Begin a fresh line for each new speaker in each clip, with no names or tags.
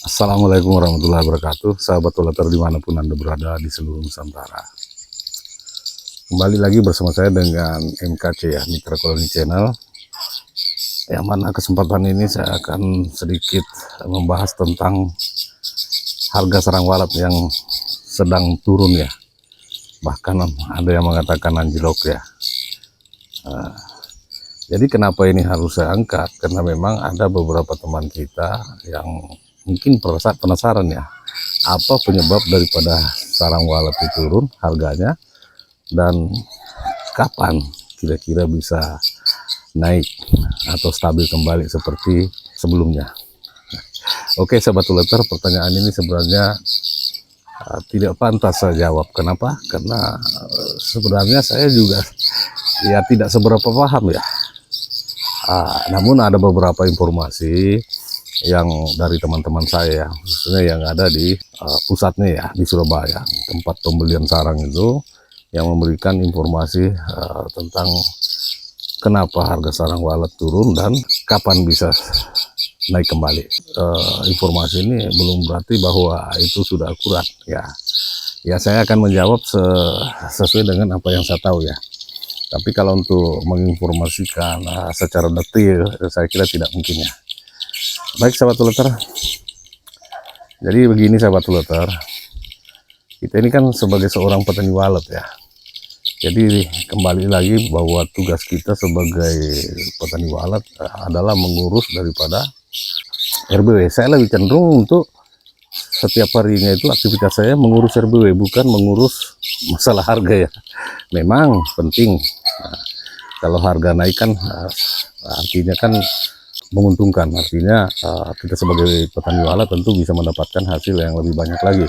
Assalamualaikum warahmatullahi wabarakatuh, sahabat Tolater dimanapun Anda berada di seluruh Nusantara. Kembali lagi bersama saya dengan MKC ya, Mitra Koloni Channel. Yang mana kesempatan ini saya akan sedikit membahas tentang harga sarang walet yang sedang turun ya. Bahkan ada yang mengatakan anjlok ya. Jadi kenapa ini harus saya angkat? Karena memang ada beberapa teman kita yang mungkin penasaran ya, apa penyebab daripada sarang walet itu turun harganya dan kapan kira-kira bisa naik atau stabil kembali seperti sebelumnya. Oke sahabat Tuleter, pertanyaan ini sebenarnya tidak pantas saya jawab. Kenapa? Karena sebenarnya saya juga ya tidak seberapa paham ya. Namun ada beberapa informasi yang dari teman-teman saya, khususnya yang ada di pusatnya ya, di Surabaya, tempat pembelian sarang itu, yang memberikan informasi tentang kenapa harga sarang walet turun dan kapan bisa naik kembali. Informasi ini belum berarti bahwa itu sudah akurat ya. Ya saya akan menjawab sesuai dengan apa yang saya tahu ya. Tapi kalau untuk menginformasikan secara detail, saya kira tidak mungkin ya. Baik sahabat Tuleter, jadi begini sahabat Tuleter, kita ini kan sebagai seorang petani walet ya. Jadi kembali lagi bahwa tugas kita sebagai petani walet adalah mengurus daripada RBW. Saya lebih cenderung untuk setiap harinya itu aktivitas saya mengurus RBW, bukan mengurus masalah harga ya. Memang penting. Kalau harga naik kan artinya kan menguntungkan, artinya kita sebagai petani walet tentu bisa mendapatkan hasil yang lebih banyak lagi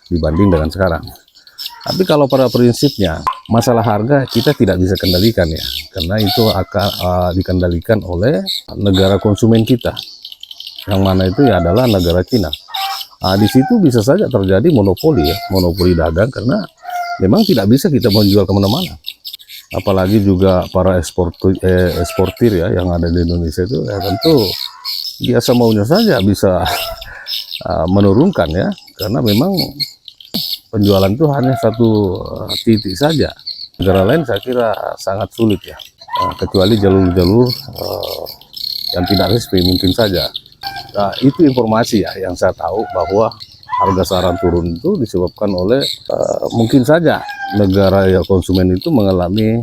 dibanding dengan sekarang. Tapi kalau pada prinsipnya masalah harga kita tidak bisa kendalikan ya, karena itu akan dikendalikan oleh negara konsumen kita, yang mana itu ya adalah negara Cina. Di situ bisa saja terjadi monopoli ya, monopoli dagang, karena memang tidak bisa kita menjual kemana-mana. Apalagi juga para eksportir ya yang ada di Indonesia itu ya tentu biasa maunya saja bisa menurunkan ya, karena memang penjualan itu hanya satu titik saja. Negara lain saya kira sangat sulit ya, kecuali jalur-jalur yang tidak resmi mungkin saja. Itu informasi ya yang saya tahu, bahwa harga sarang turun itu disebabkan oleh mungkin saja negara ya konsumen itu mengalami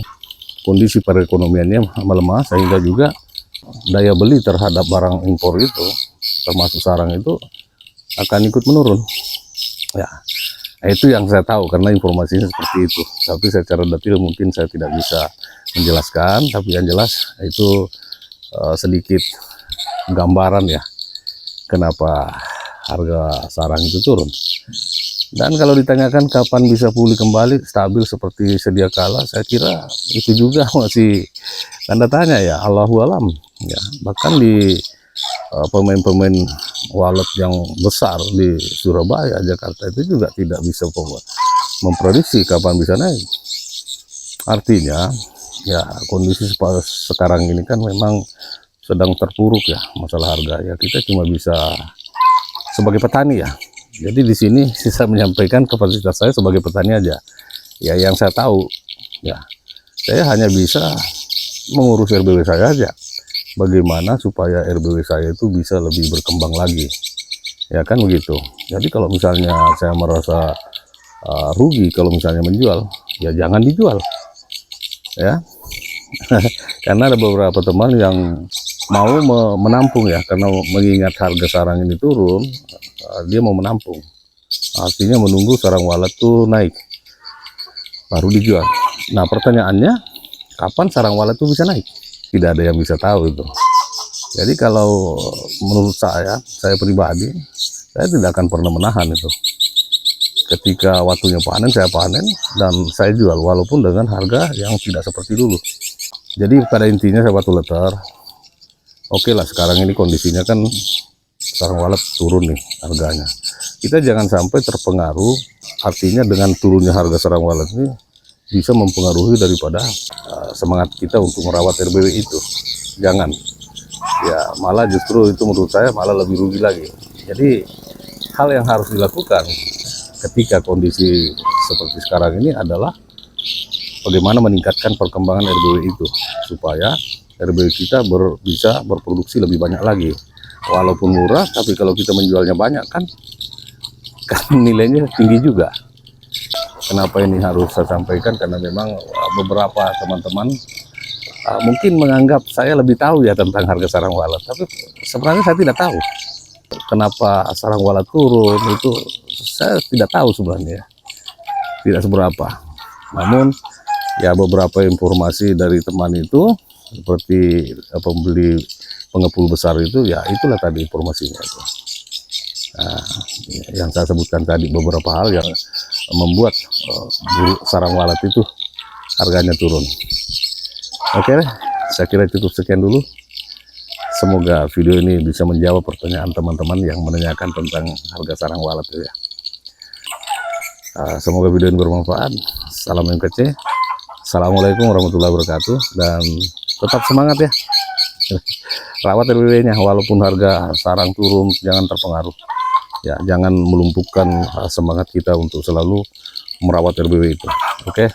kondisi perekonomiannya melemah, sehingga juga daya beli terhadap barang impor itu termasuk sarang itu akan ikut menurun ya. Itu yang saya tahu karena informasinya seperti itu, tapi secara detail mungkin saya tidak bisa menjelaskan. Tapi yang jelas itu sedikit gambaran ya kenapa harga sarang itu turun. Dan kalau ditanyakan kapan bisa pulih kembali stabil seperti sedia kala, saya kira itu juga masih tanda tanya ya, Allahu alam ya. Bahkan di pemain-pemain walet yang besar di Surabaya, Jakarta itu juga tidak bisa memprediksi kapan bisa naik. Artinya ya kondisi sekarang ini kan memang sedang terpuruk ya masalah harga ya. Kita cuma bisa sebagai petani ya. Jadi di sini saya menyampaikan kapasitas saya sebagai petani aja. Ya yang saya tahu ya, saya hanya bisa mengurus RBW saya aja. Bagaimana supaya RBW saya itu bisa lebih berkembang lagi. Ya kan begitu. Jadi kalau misalnya saya merasa rugi kalau misalnya menjual, ya jangan dijual. Ya. Karena ada beberapa teman yang mau menampung ya, karena mengingat harga sarang ini turun, dia mau menampung, artinya menunggu sarang walet tuh naik baru dijual. Nah pertanyaannya, kapan sarang walet itu bisa naik? Tidak ada yang bisa tahu itu. Jadi kalau menurut saya pribadi, saya tidak akan pernah menahan itu. Ketika waktunya panen, saya panen dan saya jual, walaupun dengan harga yang tidak seperti dulu. Jadi pada intinya sahabat Tuleter, oke lah sekarang ini kondisinya kan sarang walet turun nih harganya. Kita jangan sampai terpengaruh, artinya dengan turunnya harga sarang walet ini bisa mempengaruhi daripada semangat kita untuk merawat RBW itu. Jangan. Ya malah justru itu menurut saya malah lebih rugi lagi. Jadi hal yang harus dilakukan ketika kondisi seperti sekarang ini adalah bagaimana meningkatkan perkembangan RBW itu supaya RBW kita bisa berproduksi lebih banyak lagi. Walaupun murah, tapi kalau kita menjualnya banyak kan nilainya tinggi juga. Kenapa ini harus saya sampaikan? Karena memang beberapa teman-teman mungkin menganggap saya lebih tahu ya tentang harga sarang walet, tapi sebenarnya saya tidak tahu kenapa sarang walet turun. Itu saya tidak tahu sebenarnya, tidak seberapa. Namun ya beberapa informasi dari teman itu seperti pembeli pengepul besar itu, ya itulah tadi informasinya itu. Nah, yang saya sebutkan tadi beberapa hal yang membuat sarang walet itu harganya turun. Oke, saya kira cukup sekian dulu. Semoga video ini bisa menjawab pertanyaan teman-teman yang menanyakan tentang harga sarang walet ya. Semoga video ini bermanfaat. Salam MKC. Assalamualaikum warahmatullahi wabarakatuh, dan tetap semangat ya. Rawat RBW-nya, walaupun harga sarang turun jangan terpengaruh. Ya, jangan melumpuhkan semangat kita untuk selalu merawat RBW itu. Oke.